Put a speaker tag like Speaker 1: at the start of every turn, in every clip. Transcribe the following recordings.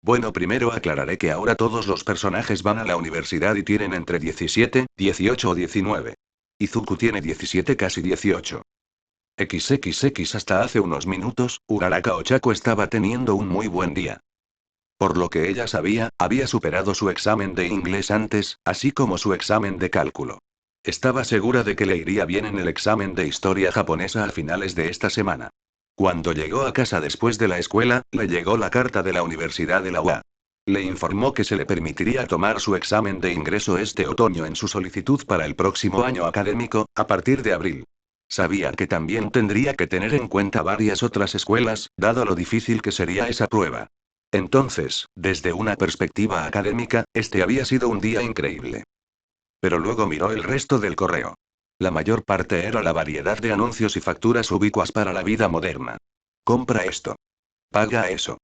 Speaker 1: Bueno, primero aclararé que ahora todos los personajes van a la universidad y tienen entre 17, 18 o 19. Izuku tiene 17, casi 18. XXX hasta hace unos minutos, Uraraka Ochako estaba teniendo un muy buen día. Por lo que ella sabía, había superado su examen de inglés antes, así como su examen de cálculo. Estaba segura de que le iría bien en el examen de historia japonesa a finales de esta semana. Cuando llegó a casa después de la escuela, le llegó la carta de la Universidad de la UA. Le informó que se le permitiría tomar su examen de ingreso este otoño en su solicitud para el próximo año académico, a partir de abril. Sabía que también tendría que tener en cuenta varias otras escuelas, dado lo difícil que sería esa prueba. Entonces, desde una perspectiva académica, este había sido un día increíble. Pero luego miró el resto del correo. La mayor parte era la variedad de anuncios y facturas ubicuas para la vida moderna. Compra esto. Paga eso.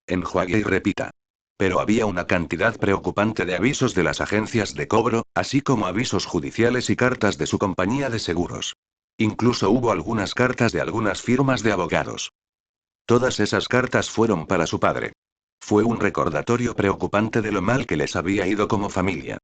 Speaker 1: Enjuague y repita. Pero había una cantidad preocupante de avisos de las agencias de cobro, así como avisos judiciales y cartas de su compañía de seguros. Incluso hubo algunas cartas de algunas firmas de abogados. Todas esas cartas fueron para su padre. Fue un recordatorio preocupante de lo mal que les había ido como familia.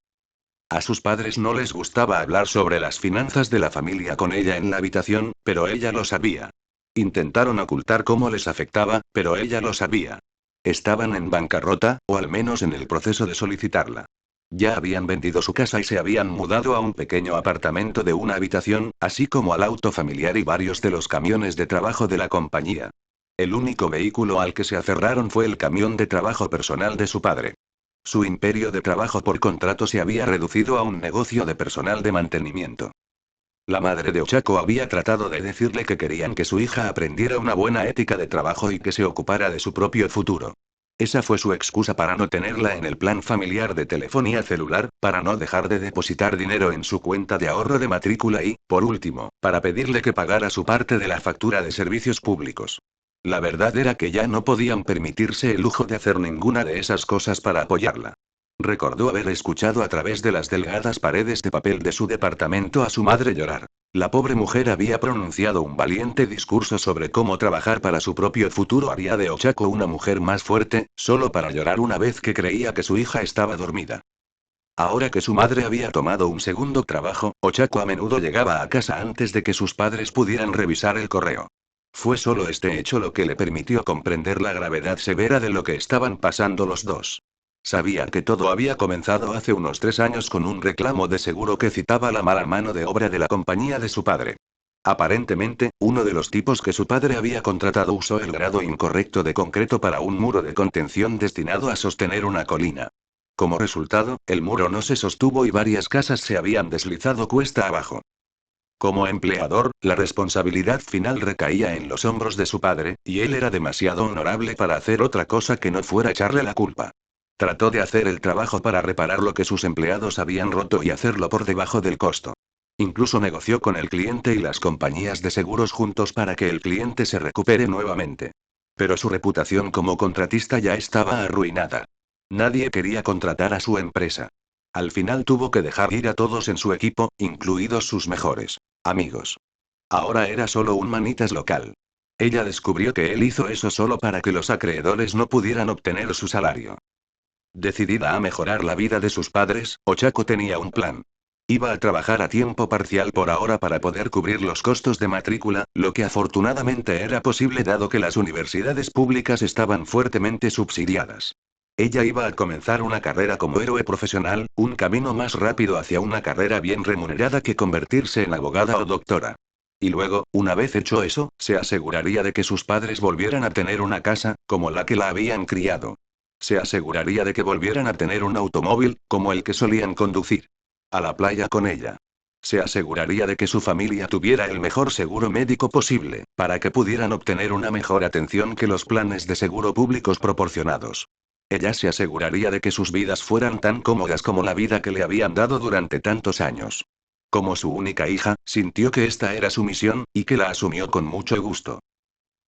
Speaker 1: A sus padres no les gustaba hablar sobre las finanzas de la familia con ella en la habitación, pero ella lo sabía. Intentaron ocultar cómo les afectaba, pero ella lo sabía. Estaban en bancarrota, o al menos en el proceso de solicitarla. Ya habían vendido su casa y se habían mudado a un pequeño apartamento de una habitación, así como al auto familiar y varios de los camiones de trabajo de la compañía. El único vehículo al que se aferraron fue el camión de trabajo personal de su padre. Su imperio de trabajo por contrato se había reducido a un negocio de personal de mantenimiento. La madre de Ochako había tratado de decirle que querían que su hija aprendiera una buena ética de trabajo y que se ocupara de su propio futuro. Esa fue su excusa para no tenerla en el plan familiar de telefonía celular, para no dejar de depositar dinero en su cuenta de ahorro de matrícula y, por último, para pedirle que pagara su parte de la factura de servicios públicos. La verdad era que ya no podían permitirse el lujo de hacer ninguna de esas cosas para apoyarla. Recordó haber escuchado a través de las delgadas paredes de papel de su departamento a su madre llorar. La pobre mujer había pronunciado un valiente discurso sobre cómo trabajar para su propio futuro haría de Ochako una mujer más fuerte, solo para llorar una vez que creía que su hija estaba dormida. Ahora que su madre había tomado un segundo trabajo, Ochako a menudo llegaba a casa antes de que sus padres pudieran revisar el correo. Fue solo este hecho lo que le permitió comprender la gravedad severa de lo que estaban pasando los dos. Sabía que todo había comenzado hace unos 3 años con un reclamo de seguro que citaba la mala mano de obra de la compañía de su padre. Aparentemente, uno de los tipos que su padre había contratado usó el grado incorrecto de concreto para un muro de contención destinado a sostener una colina. Como resultado, el muro no se sostuvo y varias casas se habían deslizado cuesta abajo. Como empleador, la responsabilidad final recaía en los hombros de su padre, y él era demasiado honorable para hacer otra cosa que no fuera echarle la culpa. Trató de hacer el trabajo para reparar lo que sus empleados habían roto y hacerlo por debajo del costo. Incluso negoció con el cliente y las compañías de seguros juntos para que el cliente se recupere nuevamente. Pero su reputación como contratista ya estaba arruinada. Nadie quería contratar a su empresa. Al final tuvo que dejar ir a todos en su equipo, incluidos sus mejores amigos. Ahora era solo un manitas local. Ella descubrió que él hizo eso solo para que los acreedores no pudieran obtener su salario. Decidida a mejorar la vida de sus padres, Ochako tenía un plan. Iba a trabajar a tiempo parcial por ahora para poder cubrir los costos de matrícula, lo que afortunadamente era posible dado que las universidades públicas estaban fuertemente subsidiadas. Ella iba a comenzar una carrera como héroe profesional, un camino más rápido hacia una carrera bien remunerada que convertirse en abogada o doctora. Y luego, una vez hecho eso, se aseguraría de que sus padres volvieran a tener una casa, como la que la habían criado. Se aseguraría de que volvieran a tener un automóvil, como el que solían conducir. A la playa con ella. Se aseguraría de que su familia tuviera el mejor seguro médico posible, para que pudieran obtener una mejor atención que los planes de seguro públicos proporcionados. Ella se aseguraría de que sus vidas fueran tan cómodas como la vida que le habían dado durante tantos años. Como su única hija, sintió que esta era su misión, y que la asumió con mucho gusto.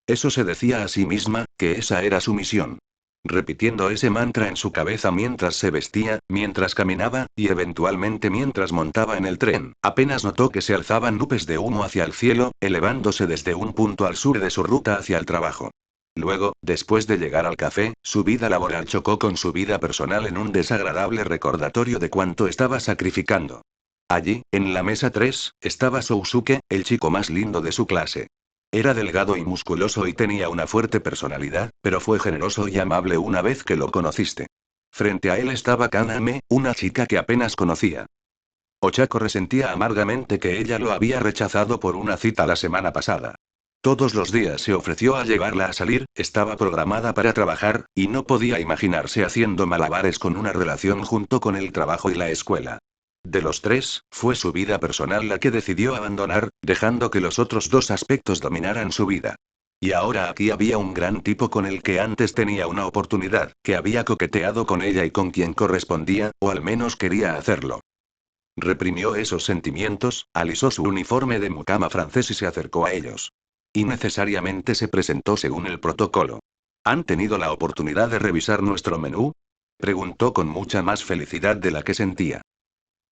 Speaker 1: Eso se decía a sí misma, que esa era su misión. Repitiendo ese mantra en su cabeza mientras se vestía, mientras caminaba, y eventualmente mientras montaba en el tren, apenas notó que se alzaban nubes de humo hacia el cielo, elevándose desde un punto al sur de su ruta hacia el trabajo. Luego, después de llegar al café, su vida laboral chocó con su vida personal en un desagradable recordatorio de cuánto estaba sacrificando. Allí, en la mesa 3, estaba Sousuke, el chico más lindo de su clase. Era delgado y musculoso y tenía una fuerte personalidad, pero fue generoso y amable una vez que lo conociste. Frente a él estaba Kaname, una chica que apenas conocía. Ochako resentía amargamente que ella lo había rechazado por una cita la semana pasada. Todos los días se ofreció a llevarla a salir, estaba programada para trabajar, y no podía imaginarse haciendo malabares con una relación junto con el trabajo y la escuela. De los tres, fue su vida personal la que decidió abandonar, dejando que los otros dos aspectos dominaran su vida. Y ahora aquí había un gran tipo con el que antes tenía una oportunidad, que había coqueteado con ella y con quien correspondía, o al menos quería hacerlo. Reprimió esos sentimientos, alisó su uniforme de mucama francés y se acercó a ellos. Y necesariamente se presentó según el protocolo. ¿Han tenido la oportunidad de revisar nuestro menú? Preguntó con mucha más felicidad de la que sentía.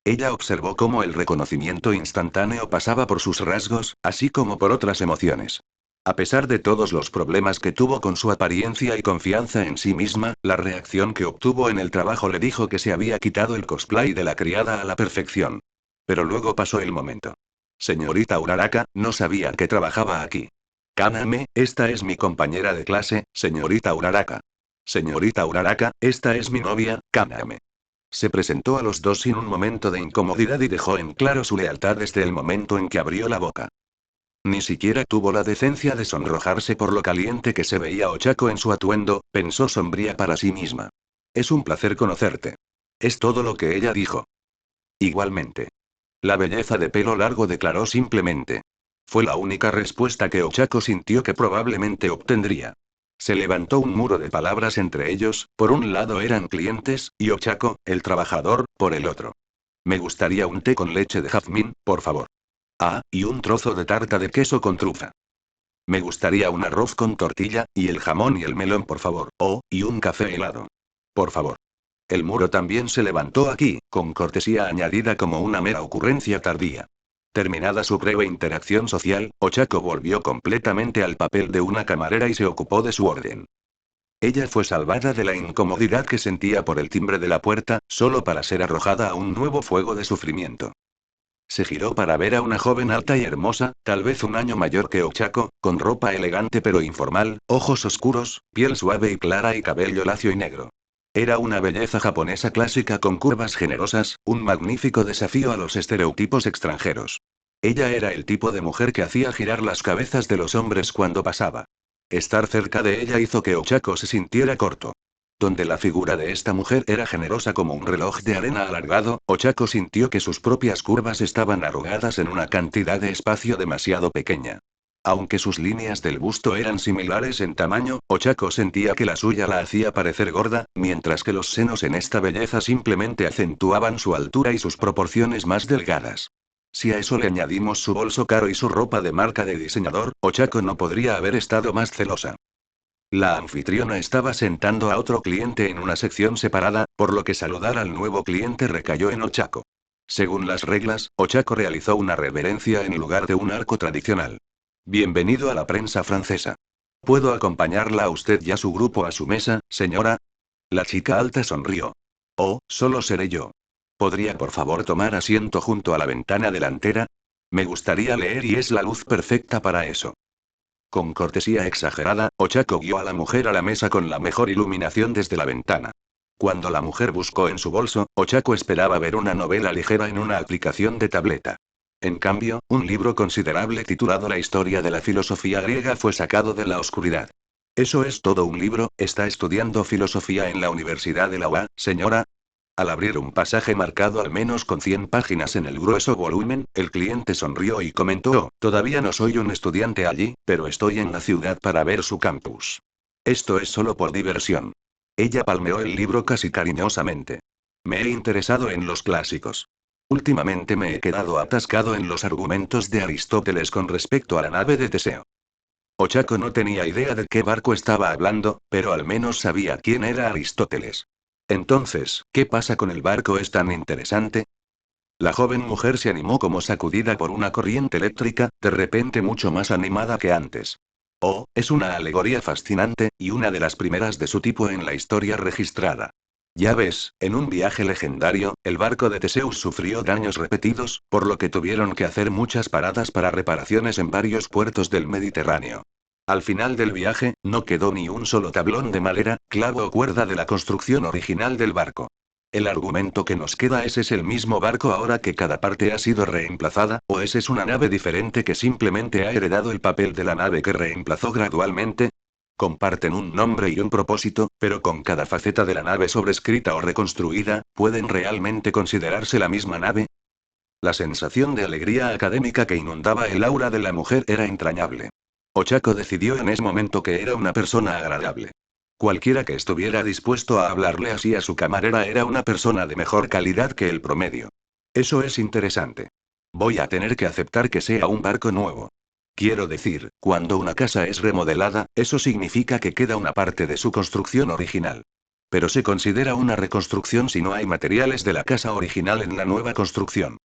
Speaker 1: Ella observó cómo el reconocimiento instantáneo pasaba por sus rasgos, así como por otras emociones. A pesar de todos los problemas que tuvo con su apariencia y confianza en sí misma, la reacción que obtuvo en el trabajo le dijo que se había quitado el cosplay de la criada a la perfección. Pero luego pasó el momento. Señorita Uraraka, no sabía que trabajaba aquí. Kaname, esta es mi compañera de clase, señorita Uraraka. Señorita Uraraka, esta es mi novia, Kaname. Se presentó a los dos sin un momento de incomodidad y dejó en claro su lealtad desde el momento en que abrió la boca. Ni siquiera tuvo la decencia de sonrojarse por lo caliente que se veía Ochako en su atuendo, pensó sombría para sí misma. Es un placer conocerte. Es todo lo que ella dijo. Igualmente. La belleza de pelo largo declaró simplemente. Fue la única respuesta que Ochako sintió que probablemente obtendría. Se levantó un muro de palabras entre ellos, por un lado eran clientes, y Ochako, el trabajador, por el otro. Me gustaría un té con leche de jazmín, por favor. Ah, y un trozo de tarta de queso con trufa. Me gustaría un arroz con tortilla, y el jamón y el melón, por favor. Oh, y un café helado. Por favor. El muro también se levantó aquí, con cortesía añadida como una mera ocurrencia tardía. Terminada su breve interacción social, Ochako volvió completamente al papel de una camarera y se ocupó de su orden. Ella fue salvada de la incomodidad que sentía por el timbre de la puerta, solo para ser arrojada a un nuevo fuego de sufrimiento. Se giró para ver a una joven alta y hermosa, tal vez un año mayor que Ochako, con ropa elegante pero informal, ojos oscuros, piel suave y clara y cabello lacio y negro. Era una belleza japonesa clásica con curvas generosas, un magnífico desafío a los estereotipos extranjeros. Ella era el tipo de mujer que hacía girar las cabezas de los hombres cuando pasaba. Estar cerca de ella hizo que Ochako se sintiera corto. Donde la figura de esta mujer era generosa como un reloj de arena alargado, Ochako sintió que sus propias curvas estaban arrugadas en una cantidad de espacio demasiado pequeña. Aunque sus líneas del busto eran similares en tamaño, Ochako sentía que la suya la hacía parecer gorda, mientras que los senos en esta belleza simplemente acentuaban su altura y sus proporciones más delgadas. Si a eso le añadimos su bolso caro y su ropa de marca de diseñador, Ochako no podría haber estado más celosa. La anfitriona estaba sentando a otro cliente en una sección separada, por lo que saludar al nuevo cliente recayó en Ochako. Según las reglas, Ochako realizó una reverencia en lugar de un arco tradicional. Bienvenido a la prensa francesa. ¿Puedo acompañarla a usted y a su grupo a su mesa, señora? La chica alta sonrió. Oh, solo seré yo. ¿Podría por favor tomar asiento junto a la ventana delantera? Me gustaría leer y es la luz perfecta para eso. Con cortesía exagerada, Ochako guió a la mujer a la mesa con la mejor iluminación desde la ventana. Cuando la mujer buscó en su bolso, Ochako esperaba ver una novela ligera en una aplicación de tableta. En cambio, un libro considerable titulado La historia de la filosofía griega fue sacado de la oscuridad. ¿Eso es todo un libro? ¿Está estudiando filosofía en la Universidad de la UA, señora? Al abrir un pasaje marcado al menos con 100 páginas en el grueso volumen, el cliente sonrió y comentó, todavía no soy un estudiante allí, pero estoy en la ciudad para ver su campus. Esto es solo por diversión. Ella palmeó el libro casi cariñosamente. Me he interesado en los clásicos. Últimamente me he quedado atascado en los argumentos de Aristóteles con respecto a la nave de Teseo. Ochako no tenía idea de qué barco estaba hablando, pero al menos sabía quién era Aristóteles. Entonces, ¿qué pasa con el barco? ¿Es tan interesante? La joven mujer se animó como sacudida por una corriente eléctrica, de repente mucho más animada que antes. Oh, es una alegoría fascinante, y una de las primeras de su tipo en la historia registrada. Ya ves, en un viaje legendario, el barco de Teseus sufrió daños repetidos, por lo que tuvieron que hacer muchas paradas para reparaciones en varios puertos del Mediterráneo. Al final del viaje, no quedó ni un solo tablón de madera, clavo o cuerda de la construcción original del barco. El argumento que nos queda es el mismo barco ahora que cada parte ha sido reemplazada, o es una nave diferente que simplemente ha heredado el papel de la nave que reemplazó gradualmente. Comparten un nombre y un propósito, pero con cada faceta de la nave sobrescrita o reconstruida, ¿pueden realmente considerarse la misma nave? La sensación de alegría académica que inundaba el aura de la mujer era entrañable. Ochako decidió en ese momento que era una persona agradable. Cualquiera que estuviera dispuesto a hablarle así a su camarera era una persona de mejor calidad que el promedio. Eso es interesante. Voy a tener que aceptar que sea un barco nuevo. Quiero decir, cuando una casa es remodelada, eso significa que queda una parte de su construcción original. Pero se considera una reconstrucción si no hay materiales de la casa original en la nueva construcción.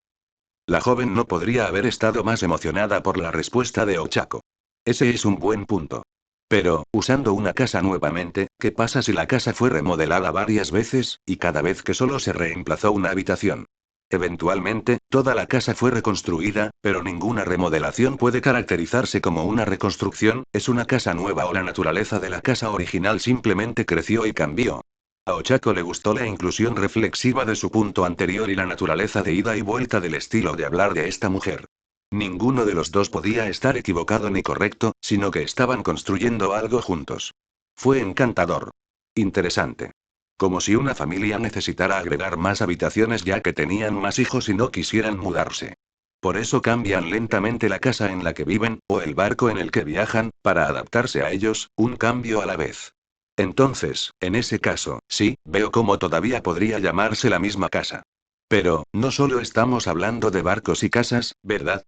Speaker 1: La joven no podría haber estado más emocionada por la respuesta de Ochako. Ese es un buen punto. Pero, usando una casa nuevamente, ¿qué pasa si la casa fue remodelada varias veces, y cada vez que solo se reemplazó una habitación? Eventualmente, toda la casa fue reconstruida, pero ninguna remodelación puede caracterizarse como una reconstrucción, es una casa nueva o la naturaleza de la casa original simplemente creció y cambió. A Ochako le gustó la inclusión reflexiva de su punto anterior y la naturaleza de ida y vuelta del estilo de hablar de esta mujer. Ninguno de los dos podía estar equivocado ni correcto, sino que estaban construyendo algo juntos. Fue encantador. Interesante. Como si una familia necesitara agregar más habitaciones ya que tenían más hijos y no quisieran mudarse. Por eso cambian lentamente la casa en la que viven, o el barco en el que viajan, para adaptarse a ellos, un cambio a la vez. Entonces, en ese caso, sí, veo cómo todavía podría llamarse la misma casa. Pero, no solo estamos hablando de barcos y casas, ¿verdad?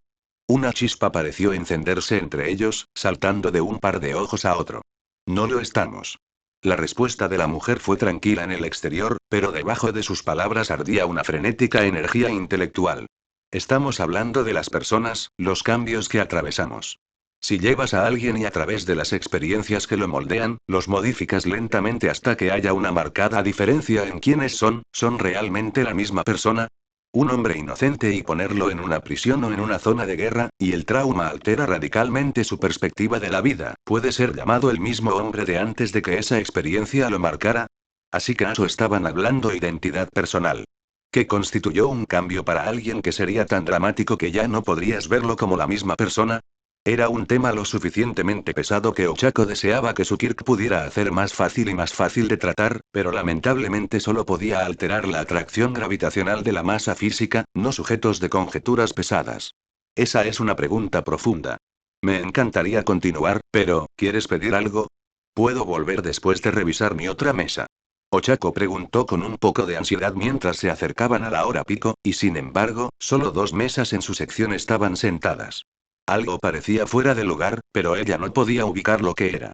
Speaker 1: Una chispa pareció encenderse entre ellos, saltando de un par de ojos a otro. No lo estamos. La respuesta de la mujer fue tranquila en el exterior, pero debajo de sus palabras ardía una frenética energía intelectual. Estamos hablando de las personas, los cambios que atravesamos. Si llevas a alguien y a través de las experiencias que lo moldean, los modificas lentamente hasta que haya una marcada diferencia en quiénes ¿son realmente la misma persona? Un hombre inocente y ponerlo en una prisión o en una zona de guerra, y el trauma altera radicalmente su perspectiva de la vida, ¿puede ser llamado el mismo hombre de antes de que esa experiencia lo marcara? Así que eso estaban hablando identidad personal. ¿Qué constituyó un cambio para alguien que sería tan dramático que ya no podrías verlo como la misma persona? Era un tema lo suficientemente pesado que Ochako deseaba que su Kirk pudiera hacer más fácil y más fácil de tratar, pero lamentablemente solo podía alterar la atracción gravitacional de la masa física, no sujetos de conjeturas pesadas. Esa es una pregunta profunda. Me encantaría continuar, pero, ¿quieres pedir algo? ¿Puedo volver después de revisar mi otra mesa? Ochako preguntó con un poco de ansiedad mientras se acercaban a la hora pico, y sin embargo, solo dos mesas en su sección estaban sentadas. Algo parecía fuera de lugar, pero ella no podía ubicar lo que era.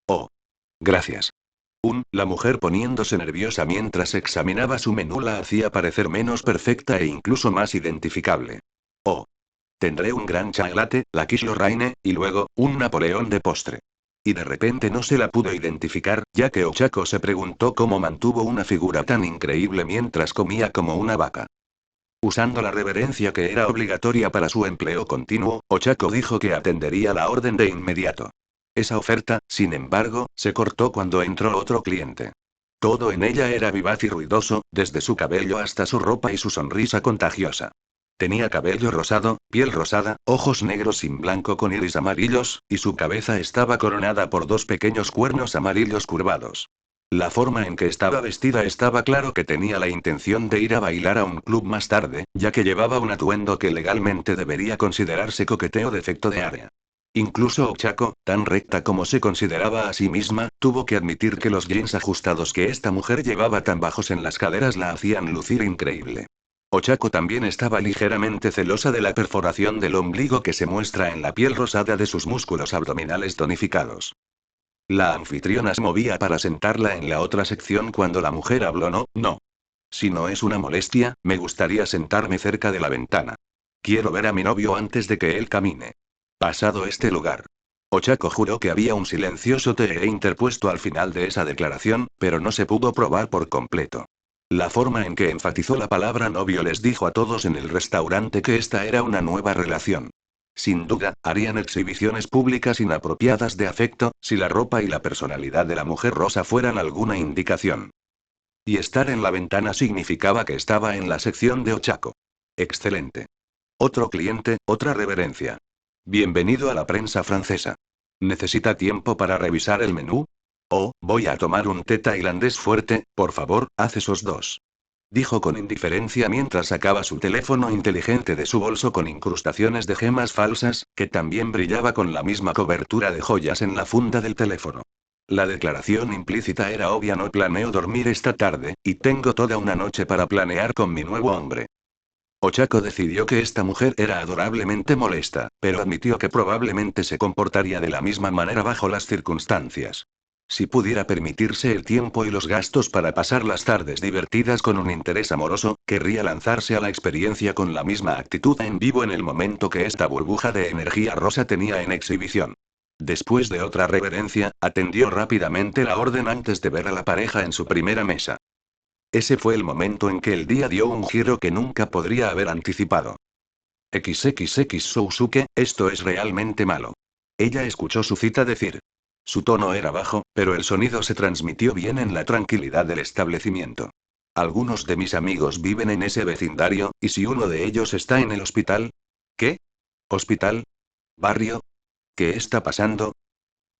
Speaker 1: Oh. Gracias. La mujer poniéndose nerviosa mientras examinaba su menú la hacía parecer menos perfecta e incluso más identificable. Oh. Tendré un gran chai latte, la quiche Lorraine, y luego, un Napoleón de postre. Y de repente no se la pudo identificar, ya que Ochako se preguntó cómo mantuvo una figura tan increíble mientras comía como una vaca. Usando la reverencia que era obligatoria para su empleo continuo, Ochako dijo que atendería la orden de inmediato. Esa oferta, sin embargo, se cortó cuando entró otro cliente. Todo en ella era vivaz y ruidoso, desde su cabello hasta su ropa y su sonrisa contagiosa. Tenía cabello rosado, piel rosada, ojos negros sin blanco con iris amarillos, y su cabeza estaba coronada por dos pequeños cuernos amarillos curvados. La forma en que estaba vestida estaba claro que tenía la intención de ir a bailar a un club más tarde, ya que llevaba un atuendo que legalmente debería considerarse coqueteo de efecto de área. Incluso Ochako, tan recta como se consideraba a sí misma, tuvo que admitir que los jeans ajustados que esta mujer llevaba tan bajos en las caderas la hacían lucir increíble. Ochako también estaba ligeramente celosa de la perforación del ombligo que se muestra en la piel rosada de sus músculos abdominales tonificados. La anfitriona se movía para sentarla en la otra sección cuando la mujer habló. No, no. Si no es una molestia, me gustaría sentarme cerca de la ventana. Quiero ver a mi novio antes de que él camine. Pasado este lugar. Ochako juró que había un silencioso TE interpuesto al final de esa declaración, pero no se pudo probar por completo. La forma en que enfatizó la palabra novio les dijo a todos en el restaurante que esta era una nueva relación. Sin duda, harían exhibiciones públicas inapropiadas de afecto, si la ropa y la personalidad de la mujer rosa fueran alguna indicación. Y estar en la ventana significaba que estaba en la sección de Ochako. Excelente. Otro cliente, otra reverencia. Bienvenido a la prensa francesa. ¿Necesita tiempo para revisar el menú? Oh, voy a tomar un té tailandés fuerte, por favor, haz esos dos. Dijo con indiferencia mientras sacaba su teléfono inteligente de su bolso con incrustaciones de gemas falsas, que también brillaba con la misma cobertura de joyas en la funda del teléfono. La declaración implícita era obvia: no planeo dormir esta tarde, y tengo toda una noche para planear con mi nuevo hombre. Ochako decidió que esta mujer era adorablemente molesta, pero admitió que probablemente se comportaría de la misma manera bajo las circunstancias. Si pudiera permitirse el tiempo y los gastos para pasar las tardes divertidas con un interés amoroso, querría lanzarse a la experiencia con la misma actitud en vivo en el momento que esta burbuja de energía rosa tenía en exhibición. Después de otra reverencia, atendió rápidamente la orden antes de ver a la pareja en su primera mesa. Ese fue el momento en que el día dio un giro que nunca podría haber anticipado. XXX Sousuke, esto es realmente malo. Ella escuchó su cita decir. Su tono era bajo, pero el sonido se transmitió bien en la tranquilidad del establecimiento. Algunos de mis amigos viven en ese vecindario, ¿y si uno de ellos está en el hospital? ¿Qué? ¿Hospital? ¿Barrio? ¿Qué está pasando?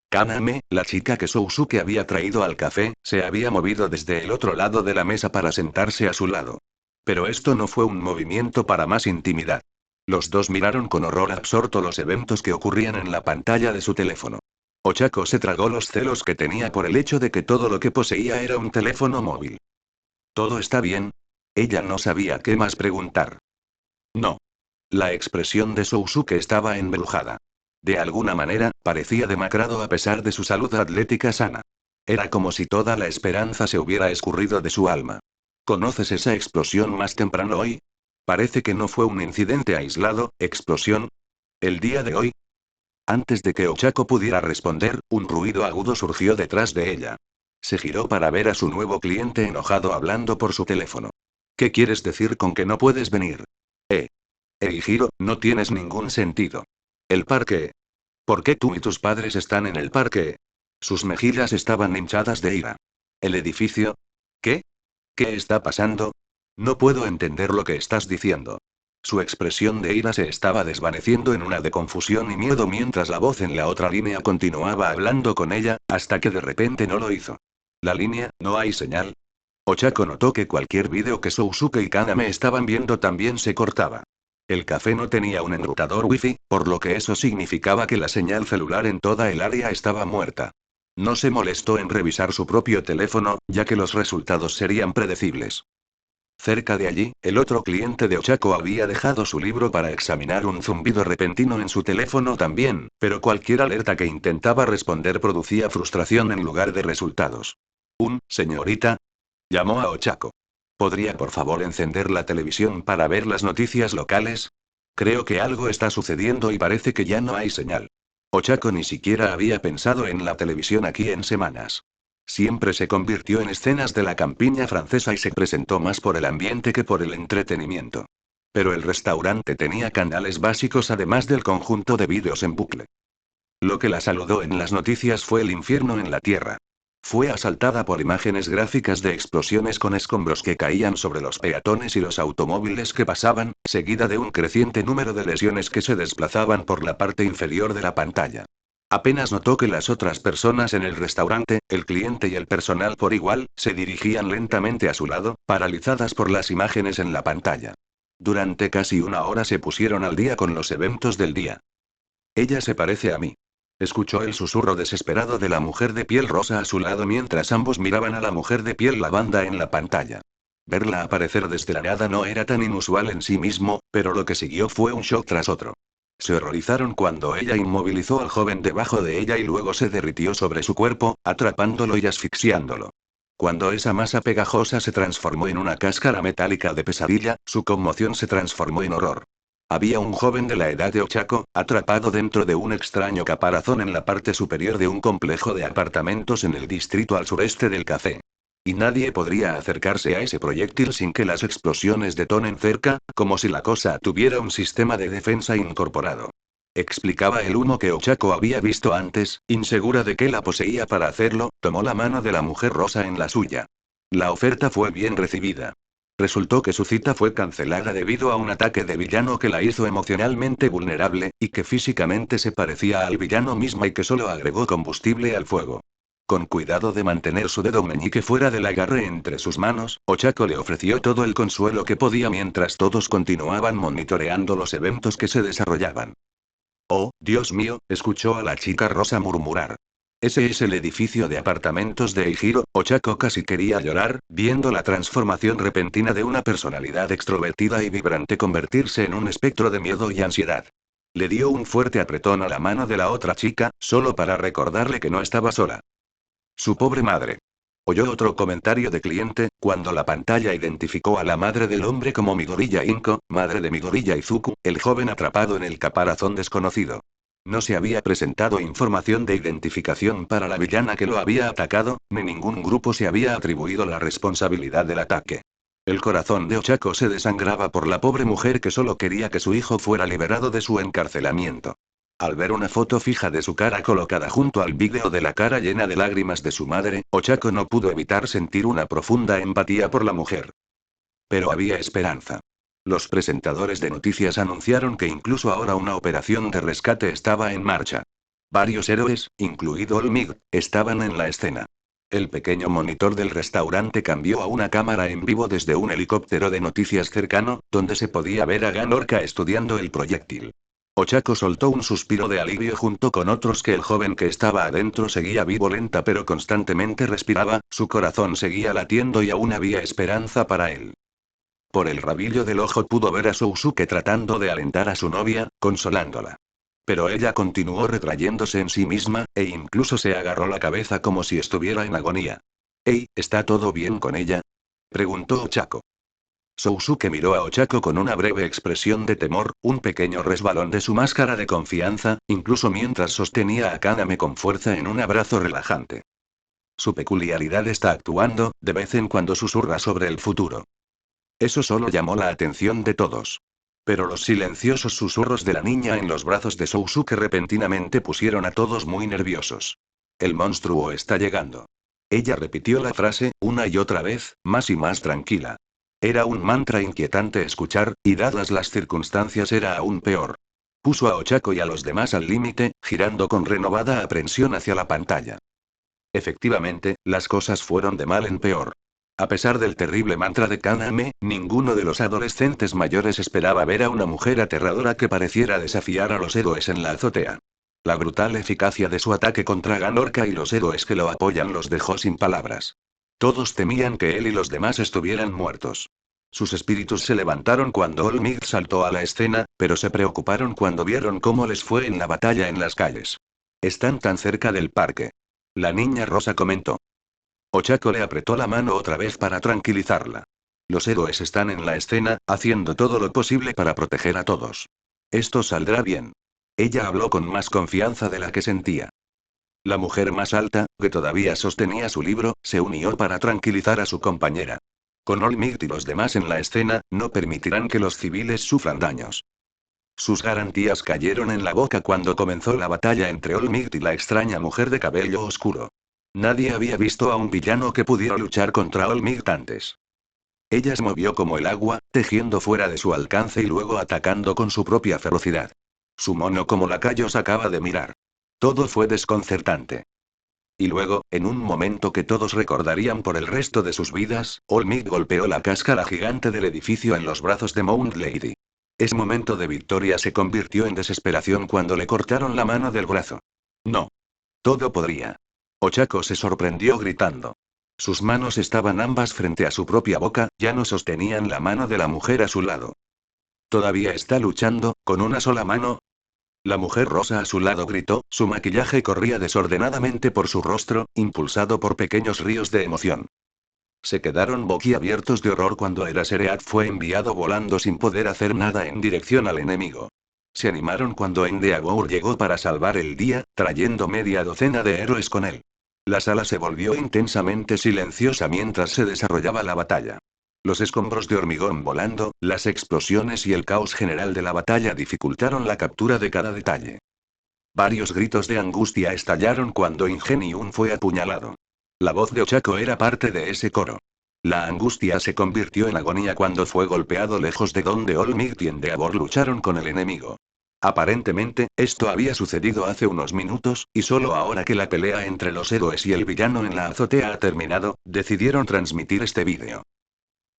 Speaker 1: Kaname, la chica que Sousuke había traído al café, se había movido desde el otro lado de la mesa para sentarse a su lado. Pero esto no fue un movimiento para más intimidad. Los dos miraron con horror absorto los eventos que ocurrían en la pantalla de su teléfono. Ochako se tragó los celos que tenía por el hecho de que todo lo que poseía era un teléfono móvil. ¿Todo está bien? Ella no sabía qué más preguntar. No. La expresión de Sousuke estaba embrujada. De alguna manera, parecía demacrado a pesar de su salud atlética sana. Era como si toda la esperanza se hubiera escurrido de su alma. ¿Conoces esa explosión más temprano hoy? Parece que no fue un incidente aislado. ¿Explosión? ¿El día de hoy? Antes de que Ochako pudiera responder, un ruido agudo surgió detrás de ella. Se giró para ver a su nuevo cliente enojado hablando por su teléfono. ¿Qué quieres decir con que no puedes venir? Eijiro, no tienes ningún sentido. El parque. ¿Por qué tú y tus padres están en el parque? Sus mejillas estaban hinchadas de ira. ¿El edificio? ¿Qué? ¿Qué está pasando? No puedo entender lo que estás diciendo. Su expresión de ira se estaba desvaneciendo en una de confusión y miedo mientras la voz en la otra línea continuaba hablando con ella, hasta que de repente no lo hizo. ¿La línea, no hay señal? Ochako notó que cualquier vídeo que Sousuke y Kaname estaban viendo también se cortaba. El café no tenía un enrutador wifi, por lo que eso significaba que la señal celular en toda el área estaba muerta. No se molestó en revisar su propio teléfono, ya que los resultados serían predecibles. Cerca de allí, el otro cliente de Ochako había dejado su libro para examinar un zumbido repentino en su teléfono también, pero cualquier alerta que intentaba responder producía frustración en lugar de resultados. Señorita. Llamó a Ochako. ¿Podría por favor encender la televisión para ver las noticias locales? Creo que algo está sucediendo y parece que ya no hay señal. Ochako ni siquiera había pensado en la televisión aquí en semanas. Siempre se convirtió en escenas de la campiña francesa y se presentó más por el ambiente que por el entretenimiento. Pero el restaurante tenía canales básicos además del conjunto de vídeos en bucle. Lo que la saludó en las noticias fue el infierno en la tierra. Fue asaltada por imágenes gráficas de explosiones con escombros que caían sobre los peatones y los automóviles que pasaban, seguida de un creciente número de lesiones que se desplazaban por la parte inferior de la pantalla. Apenas notó que las otras personas en el restaurante, el cliente y el personal por igual, se dirigían lentamente a su lado, paralizadas por las imágenes en la pantalla. Durante casi una hora se pusieron al día con los eventos del día. Ella se parece a mí. Escuchó el susurro desesperado de la mujer de piel rosa a su lado mientras ambos miraban a la mujer de piel lavanda en la pantalla. Verla aparecer desde la nada no era tan inusual en sí mismo, pero lo que siguió fue un shock tras otro. Se horrorizaron cuando ella inmovilizó al joven debajo de ella y luego se derritió sobre su cuerpo, atrapándolo y asfixiándolo. Cuando esa masa pegajosa se transformó en una cáscara metálica de pesadilla, su conmoción se transformó en horror. Había un joven de la edad de Ochako, atrapado dentro de un extraño caparazón en la parte superior de un complejo de apartamentos en el distrito al sureste del café. Y nadie podría acercarse a ese proyectil sin que las explosiones detonen cerca, como si la cosa tuviera un sistema de defensa incorporado. Explicaba el humo que Ochako había visto antes, insegura de que la poseía para hacerlo, tomó la mano de la mujer rosa en la suya. La oferta fue bien recibida. Resultó que su cita fue cancelada debido a un ataque de villano que la hizo emocionalmente vulnerable, y que físicamente se parecía al villano mismo y que solo agregó combustible al fuego. Con cuidado de mantener su dedo meñique fuera del agarre entre sus manos, Ochako le ofreció todo el consuelo que podía mientras todos continuaban monitoreando los eventos que se desarrollaban. Oh, Dios mío, escuchó a la chica rosa murmurar. Ese es el edificio de apartamentos de Eijiro. Ochako casi quería llorar, viendo la transformación repentina de una personalidad extrovertida y vibrante convertirse en un espectro de miedo y ansiedad. Le dio un fuerte apretón a la mano de la otra chica, solo para recordarle que no estaba sola. Su pobre madre. Oyó otro comentario de cliente, cuando la pantalla identificó a la madre del hombre como Midoriya Inko, madre de Midoriya Izuku, el joven atrapado en el caparazón desconocido. No se había presentado información de identificación para la villana que lo había atacado, ni ningún grupo se había atribuido la responsabilidad del ataque. El corazón de Ochako se desangraba por la pobre mujer que solo quería que su hijo fuera liberado de su encarcelamiento. Al ver una foto fija de su cara colocada junto al vídeo de la cara llena de lágrimas de su madre, Ochako no pudo evitar sentir una profunda empatía por la mujer. Pero había esperanza. Los presentadores de noticias anunciaron que incluso ahora una operación de rescate estaba en marcha. Varios héroes, incluido Olmig, estaban en la escena. El pequeño monitor del restaurante cambió a una cámara en vivo desde un helicóptero de noticias cercano, donde se podía ver a Ganorka estudiando el proyectil. Ochako soltó un suspiro de alivio junto con otros que el joven que estaba adentro seguía vivo lenta pero constantemente respiraba, su corazón seguía latiendo y aún había esperanza para él. Por el rabillo del ojo pudo ver a Sousuke tratando de alentar a su novia, consolándola. Pero ella continuó retrayéndose en sí misma, e incluso se agarró la cabeza como si estuviera en agonía. «Hey, ¿está todo bien con ella?», preguntó Ochako. Sousuke miró a Ochako con una breve expresión de temor, un pequeño resbalón de su máscara de confianza, incluso mientras sostenía a Kaname con fuerza en un abrazo relajante. Su peculiaridad está actuando, de vez en cuando susurra sobre el futuro. Eso solo llamó la atención de todos. Pero los silenciosos susurros de la niña en los brazos de Sousuke repentinamente pusieron a todos muy nerviosos. El monstruo está llegando. Ella repitió la frase, una y otra vez, más y más tranquila. Era un mantra inquietante escuchar, y dadas las circunstancias era aún peor. Puso a Ochako y a los demás al límite, girando con renovada aprensión hacia la pantalla. Efectivamente, las cosas fueron de mal en peor. A pesar del terrible mantra de Kaname, ninguno de los adolescentes mayores esperaba ver a una mujer aterradora que pareciera desafiar a los héroes en la azotea. La brutal eficacia de su ataque contra Ganorka y los héroes que lo apoyan los dejó sin palabras. Todos temían que él y los demás estuvieran muertos. Sus espíritus se levantaron cuando Olmig saltó a la escena, pero se preocuparon cuando vieron cómo les fue en la batalla en las calles. Están tan cerca del parque. La niña rosa comentó. Ochako le apretó la mano otra vez para tranquilizarla. Los héroes están en la escena, haciendo todo lo posible para proteger a todos. Esto saldrá bien. Ella habló con más confianza de la que sentía. La mujer más alta, que todavía sostenía su libro, se unió para tranquilizar a su compañera. Con Olmig y los demás en la escena, no permitirán que los civiles sufran daños. Sus garantías cayeron en la boca cuando comenzó la batalla entre Olmig y la extraña mujer de cabello oscuro. Nadie había visto a un villano que pudiera luchar contra Olmig antes. Ella se movió como el agua, tejiendo fuera de su alcance y luego atacando con su propia ferocidad. Su mono como lacayos acaba de mirar. Todo fue desconcertante. Y luego, en un momento que todos recordarían por el resto de sus vidas, Olmig golpeó la cáscara gigante del edificio en los brazos de Mount Lady. Ese momento de victoria se convirtió en desesperación cuando le cortaron la mano del brazo. No. Todo podría. Ochako se sorprendió gritando. Sus manos estaban ambas frente a su propia boca, ya no sostenían la mano de la mujer a su lado. ¿Todavía está luchando, con una sola mano? La mujer rosa a su lado gritó, su maquillaje corría desordenadamente por su rostro, impulsado por pequeños ríos de emoción. Se quedaron boquiabiertos de horror cuando Erasereat fue enviado volando sin poder hacer nada en dirección al enemigo. Se animaron cuando Endeavour llegó para salvar el día, trayendo media docena de héroes con él. La sala se volvió intensamente silenciosa mientras se desarrollaba la batalla. Los escombros de hormigón volando, las explosiones y el caos general de la batalla dificultaron la captura de cada detalle. Varios gritos de angustia estallaron cuando Ingenium fue apuñalado. La voz de Ochako era parte de ese coro. La angustia se convirtió en agonía cuando fue golpeado lejos de donde Olmigt y Endeavor lucharon con el enemigo. Aparentemente, esto había sucedido hace unos minutos, y solo ahora que la pelea entre los héroes y el villano en la azotea ha terminado, decidieron transmitir este vídeo.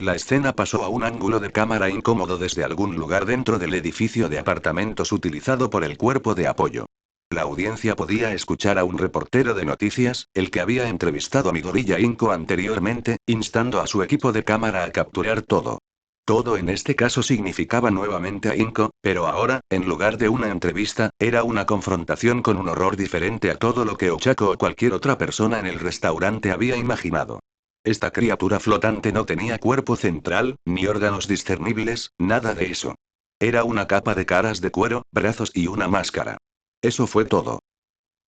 Speaker 1: La escena pasó a un ángulo de cámara incómodo desde algún lugar dentro del edificio de apartamentos utilizado por el cuerpo de apoyo. La audiencia podía escuchar a un reportero de noticias, el que había entrevistado a Midoriya Inko anteriormente, instando a su equipo de cámara a capturar todo. Todo en este caso significaba nuevamente a Inko, pero ahora, en lugar de una entrevista, era una confrontación con un horror diferente a todo lo que Ochako o cualquier otra persona en el restaurante había imaginado. Esta criatura flotante no tenía cuerpo central, ni órganos discernibles, nada de eso. Era una capa de caras de cuero, brazos y una máscara. Eso fue todo.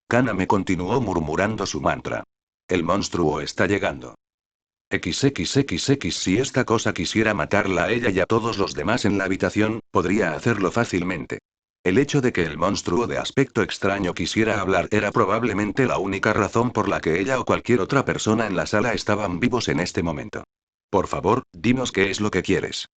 Speaker 1: Kaname continuó murmurando su mantra. El monstruo está llegando. XXXX si esta cosa quisiera matarla a ella y a todos los demás en la habitación, podría hacerlo fácilmente. El hecho de que el monstruo de aspecto extraño quisiera hablar era probablemente la única razón por la que ella o cualquier otra persona en la sala estaban vivos en este momento. Por favor, dinos qué es lo que quieres.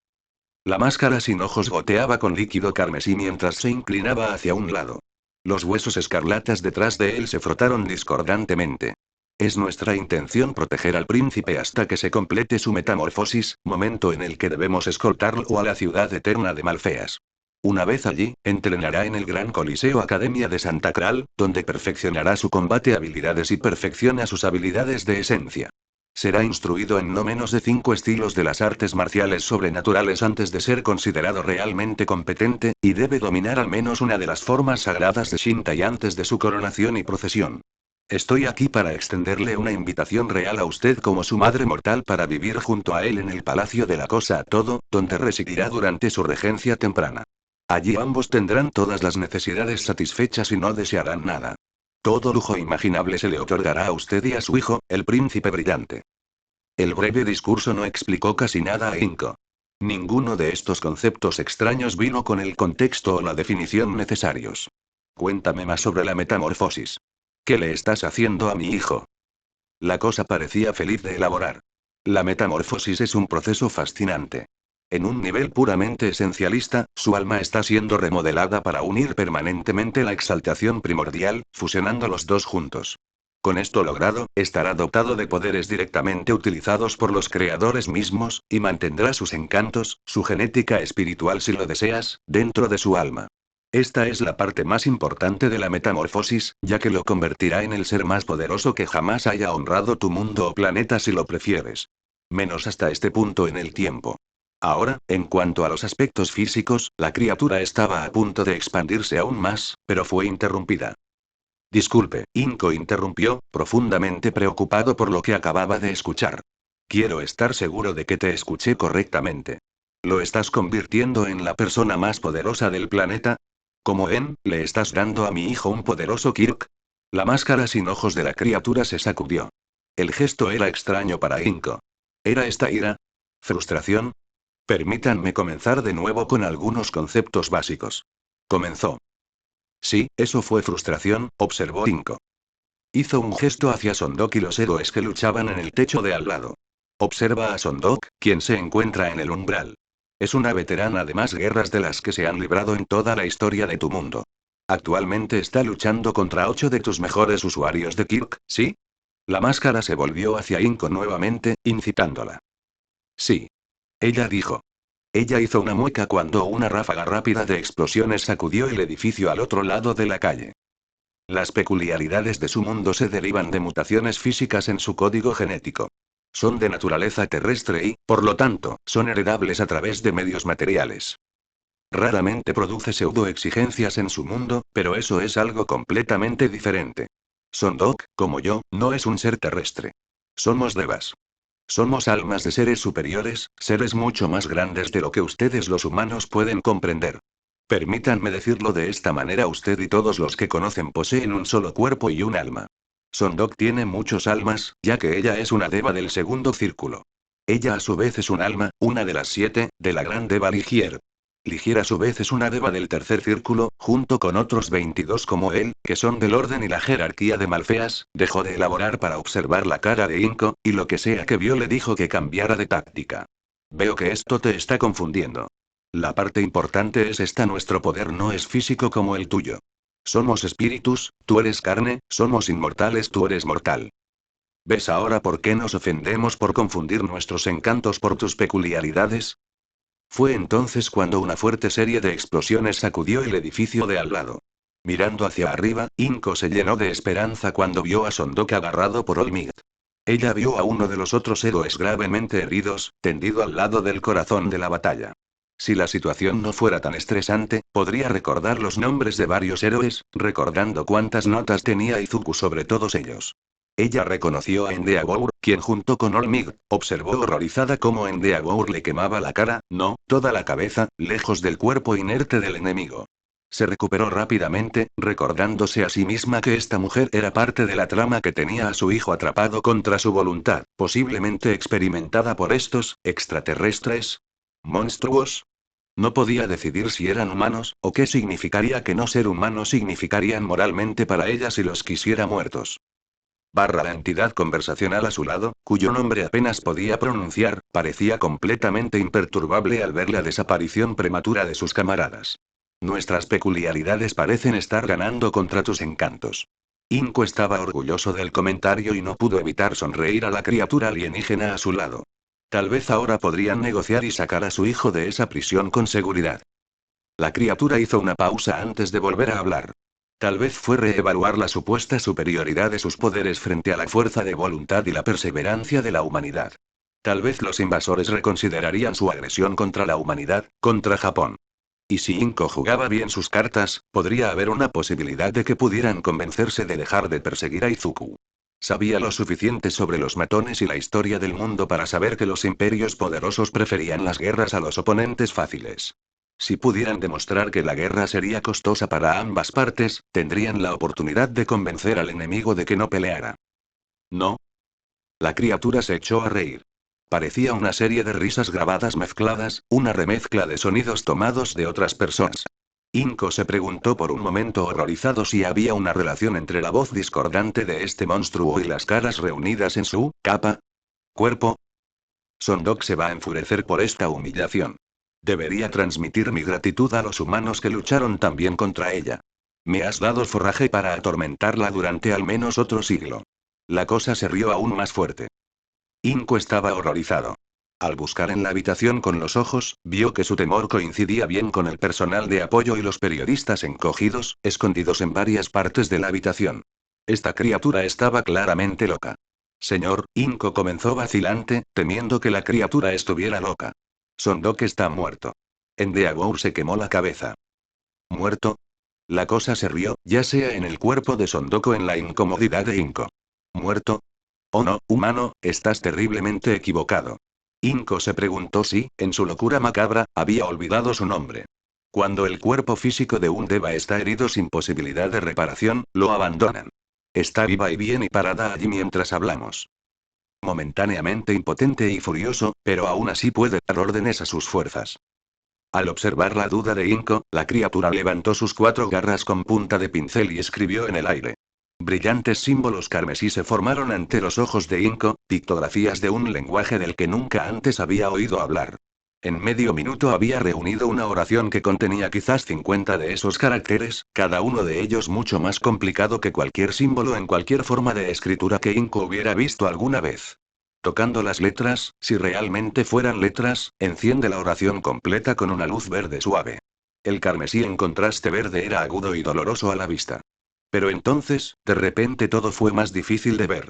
Speaker 1: La máscara sin ojos goteaba con líquido carmesí mientras se inclinaba hacia un lado. Los huesos escarlatas detrás de él se frotaron discordantemente. Es nuestra intención proteger al príncipe hasta que se complete su metamorfosis, momento en el que debemos escoltarlo a la ciudad eterna de Malfeas. Una vez allí, entrenará en el Gran Coliseo Academia de Santa Kral, donde perfeccionará su combate habilidades y perfecciona sus habilidades de esencia. Será instruido en no menos de 5 estilos de las artes marciales sobrenaturales antes de ser considerado realmente competente, y debe dominar al menos una de las formas sagradas de Shintai antes de su coronación y procesión. Estoy aquí para extenderle una invitación real a usted como su madre mortal para vivir junto a él en el Palacio de la Cosa a Todo, donde residirá durante su regencia temprana. Allí ambos tendrán todas las necesidades satisfechas y no desearán nada. Todo lujo imaginable se le otorgará a usted y a su hijo, el príncipe brillante. El breve discurso no explicó casi nada a Inko. Ninguno de estos conceptos extraños vino con el contexto o la definición necesarios. Cuéntame más sobre la metamorfosis. ¿Qué le estás haciendo a mi hijo? La cosa parecía feliz de elaborar. La metamorfosis es un proceso fascinante. En un nivel puramente esencialista, su alma está siendo remodelada para unir permanentemente la exaltación primordial, fusionando los dos juntos. Con esto logrado, estará dotado de poderes directamente utilizados por los creadores mismos, y mantendrá sus encantos, su genética espiritual si lo deseas, dentro de su alma. Esta es la parte más importante de la metamorfosis, ya que lo convertirá en el ser más poderoso que jamás haya honrado tu mundo o planeta si lo prefieres. Menos hasta este punto en el tiempo. Ahora, en cuanto a los aspectos físicos, la criatura estaba a punto de expandirse aún más, pero fue interrumpida. Disculpe, Inko interrumpió, profundamente preocupado por lo que acababa de escuchar. Quiero estar seguro de que te escuché correctamente. ¿Lo estás convirtiendo en la persona más poderosa del planeta? ¿Como le estás dando a mi hijo un poderoso Kirk? La máscara sin ojos de la criatura se sacudió. El gesto era extraño para Inko. ¿Era esta ira? ¿Frustración? Permítanme comenzar de nuevo con algunos conceptos básicos. Comenzó. Sí, eso fue frustración, observó Inko. Hizo un gesto hacia Sondok y los héroes que luchaban en el techo de al lado. Observa a Sondok, quien se encuentra en el umbral. Es una veterana de más guerras de las que se han librado en toda la historia de tu mundo. Actualmente está luchando contra 8 de tus mejores usuarios de Kirk, ¿sí? La máscara se volvió hacia Inko nuevamente, incitándola. Sí. Ella dijo. Ella hizo una mueca cuando una ráfaga rápida de explosiones sacudió el edificio al otro lado de la calle. Las peculiaridades de su mundo se derivan de mutaciones físicas en su código genético. Son de naturaleza terrestre y, por lo tanto, son heredables a través de medios materiales. Raramente produce pseudoexigencias en su mundo, pero eso es algo completamente diferente. Sondok, como yo, no es un ser terrestre. Somos devas. Somos almas de seres superiores, seres mucho más grandes de lo que ustedes los humanos pueden comprender. Permítanme decirlo de esta manera: usted y todos los que conocen poseen un solo cuerpo y un alma. Sondok tiene muchos almas, ya que ella es una deva del segundo círculo. Ella a su vez es un alma, una de las 7, de la gran deva Ligier. Ligier a su vez es una deva del tercer círculo, junto con otros 22 como él, que son del orden y la jerarquía de Malfeas. Dejó de elaborar para observar la cara de Inko, y lo que sea que vio le dijo que cambiara de táctica. Veo que esto te está confundiendo. La parte importante es esta: nuestro poder no es físico como el tuyo. Somos espíritus, tú eres carne; somos inmortales, tú eres mortal. ¿Ves ahora por qué nos ofendemos por confundir nuestros encantos por tus peculiaridades? Fue entonces cuando una fuerte serie de explosiones sacudió el edificio de al lado. Mirando hacia arriba, Inko se llenó de esperanza cuando vio a Sondok agarrado por Olmigt. Ella vio a uno de los otros héroes gravemente heridos, tendido al lado del corazón de la batalla. Si la situación no fuera tan estresante, podría recordar los nombres de varios héroes, recordando cuántas notas tenía Izuku sobre todos ellos. Ella reconoció a Endeavour, quien junto con Olmigt, observó horrorizada cómo Endeavour le quemaba la cara, no, toda la cabeza, lejos del cuerpo inerte del enemigo. Se recuperó rápidamente, recordándose a sí misma que esta mujer era parte de la trama que tenía a su hijo atrapado contra su voluntad, posiblemente experimentada por estos extraterrestres. ¿Monstruos? No podía decidir si eran humanos, o qué significaría que no ser humanos significarían moralmente para ella si los quisiera muertos. La entidad conversacional a su lado, cuyo nombre apenas podía pronunciar, parecía completamente imperturbable al ver la desaparición prematura de sus camaradas. Nuestras peculiaridades parecen estar ganando contra tus encantos. Inko estaba orgulloso del comentario y no pudo evitar sonreír a la criatura alienígena a su lado. Tal vez ahora podrían negociar y sacar a su hijo de esa prisión con seguridad. La criatura hizo una pausa antes de volver a hablar. Tal vez fue reevaluar la supuesta superioridad de sus poderes frente a la fuerza de voluntad y la perseverancia de la humanidad. Tal vez los invasores reconsiderarían su agresión contra la humanidad, contra Japón. Y si Inko jugaba bien sus cartas, podría haber una posibilidad de que pudieran convencerse de dejar de perseguir a Izuku. Sabía lo suficiente sobre los matones y la historia del mundo para saber que los imperios poderosos preferían las guerras a los oponentes fáciles. Si pudieran demostrar que la guerra sería costosa para ambas partes, tendrían la oportunidad de convencer al enemigo de que no peleara. ¿No? La criatura se echó a reír. Parecía una serie de risas grabadas mezcladas, una remezcla de sonidos tomados de otras personas. Inko se preguntó por un momento horrorizado si había una relación entre la voz discordante de este monstruo y las caras reunidas en su capa. ¿Cuerpo? Sondok se va a enfurecer por esta humillación. Debería transmitir mi gratitud a los humanos que lucharon también contra ella. Me has dado forraje para atormentarla durante al menos otro siglo. La cosa se rió aún más fuerte. Inko estaba horrorizado. Al buscar en la habitación con los ojos, vio que su temor coincidía bien con el personal de apoyo y los periodistas encogidos, escondidos en varias partes de la habitación. Esta criatura estaba claramente loca. Señor, Inko comenzó vacilante, temiendo que la criatura estuviera loca. Sondok está muerto. Endeavour se quemó la cabeza. ¿Muerto? La cosa se rió, ya sea en el cuerpo de Sondok o en la incomodidad de Inko. ¿Muerto? Oh no, humano, estás terriblemente equivocado. Inko se preguntó si, en su locura macabra, había olvidado su nombre. Cuando el cuerpo físico de un deva está herido sin posibilidad de reparación, lo abandonan. Está viva y bien y parada allí mientras hablamos. Momentáneamente impotente y furioso, pero aún así puede dar órdenes a sus fuerzas. Al observar la duda de Inko, la criatura levantó sus 4 garras con punta de pincel y escribió en el aire. Brillantes símbolos carmesí se formaron ante los ojos de Inko, pictografías de un lenguaje del que nunca antes había oído hablar. En medio minuto había reunido una oración que contenía quizás 50 de esos caracteres, cada uno de ellos mucho más complicado que cualquier símbolo en cualquier forma de escritura que Inko hubiera visto alguna vez. Tocando las letras, si realmente fueran letras, enciende la oración completa con una luz verde suave. El carmesí en contraste verde era agudo y doloroso a la vista. Pero entonces, de repente todo fue más difícil de ver.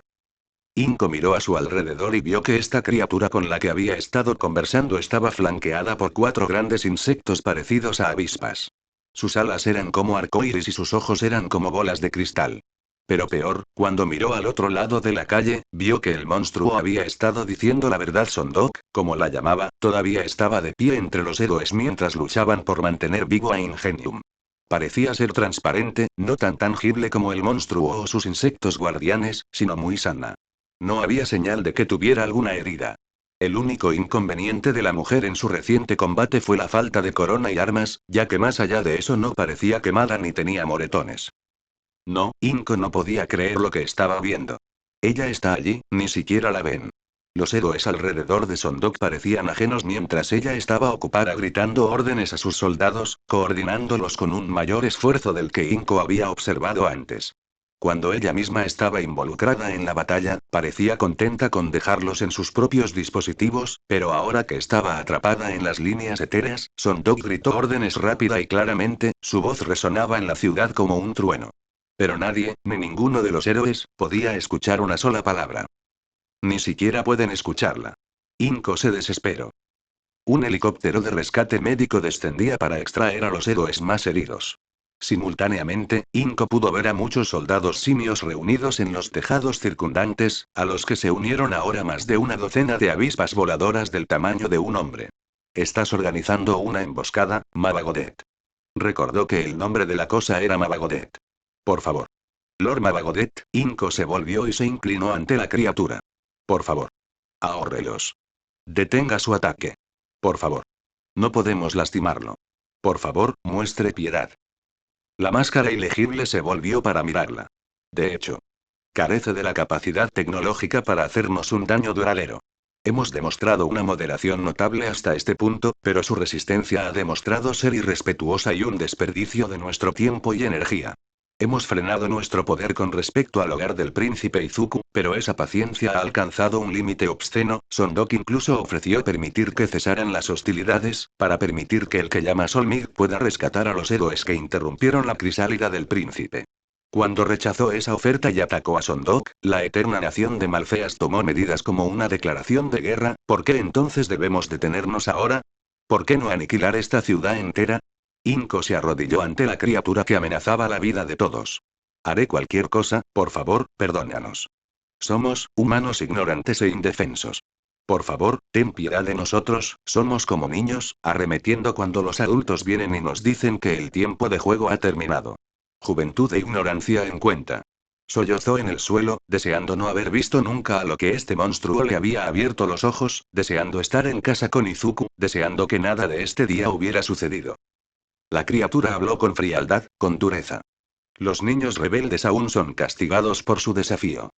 Speaker 1: Inko miró a su alrededor y vio que esta criatura con la que había estado conversando estaba flanqueada por 4 grandes insectos parecidos a avispas. Sus alas eran como arcoíris y sus ojos eran como bolas de cristal. Pero peor, cuando miró al otro lado de la calle, vio que el monstruo había estado diciendo la verdad. Sondok, como la llamaba, todavía estaba de pie entre los héroes mientras luchaban por mantener vivo a Ingenium. Parecía ser transparente, no tan tangible como el monstruo o sus insectos guardianes, sino muy sana. No había señal de que tuviera alguna herida. El único inconveniente de la mujer en su reciente combate fue la falta de corona y armas, ya que más allá de eso no parecía quemada ni tenía moretones. No, Inko no podía creer lo que estaba viendo. Ella está allí, ni siquiera la ven. Los héroes alrededor de Sondok parecían ajenos mientras ella estaba ocupada gritando órdenes a sus soldados, coordinándolos con un mayor esfuerzo del que Inko había observado antes. Cuando ella misma estaba involucrada en la batalla, parecía contenta con dejarlos en sus propios dispositivos, pero ahora que estaba atrapada en las líneas etéreas, Sondok gritó órdenes rápida y claramente, su voz resonaba en la ciudad como un trueno. Pero nadie, ni ninguno de los héroes, podía escuchar una sola palabra. Ni siquiera pueden escucharla. Inko se desesperó. Un helicóptero de rescate médico descendía para extraer a los héroes más heridos. Simultáneamente, Inko pudo ver a muchos soldados simios reunidos en los tejados circundantes, a los que se unieron ahora más de una docena de avispas voladoras del tamaño de un hombre. Estás organizando una emboscada, Mavagodet. Recordó que el nombre de la cosa era Mavagodet. Por favor. Lord Mavagodet, Inko se volvió y se inclinó ante la criatura. Por favor. Ahórrelos. Detenga su ataque. Por favor. No podemos lastimarlo. Por favor, muestre piedad. La máscara ilegible se volvió para mirarla. De hecho, carece de la capacidad tecnológica para hacernos un daño duradero. Hemos demostrado una moderación notable hasta este punto, pero su resistencia ha demostrado ser irrespetuosa y un desperdicio de nuestro tiempo y energía. Hemos frenado nuestro poder con respecto al hogar del príncipe Izuku, pero esa paciencia ha alcanzado un límite obsceno. Sondok incluso ofreció permitir que cesaran las hostilidades, para permitir que el que llama Solmig pueda rescatar a los héroes que interrumpieron la crisálida del príncipe. Cuando rechazó esa oferta y atacó a Sondok, la eterna nación de Malfeas tomó medidas como una declaración de guerra. ¿Por qué entonces debemos detenernos ahora? ¿Por qué no aniquilar esta ciudad entera? Inko se arrodilló ante la criatura que amenazaba la vida de todos. Haré cualquier cosa, por favor, perdónanos. Somos, humanos ignorantes e indefensos. Por favor, ten piedad de nosotros, somos como niños, arremetiendo cuando los adultos vienen y nos dicen que el tiempo de juego ha terminado. Juventud e ignorancia en cuenta. Sollozó en el suelo, deseando no haber visto nunca a lo que este monstruo le había abierto los ojos, deseando estar en casa con Izuku, deseando que nada de este día hubiera sucedido. La criatura habló con frialdad, con dureza. Los niños rebeldes aún son castigados por su desafío.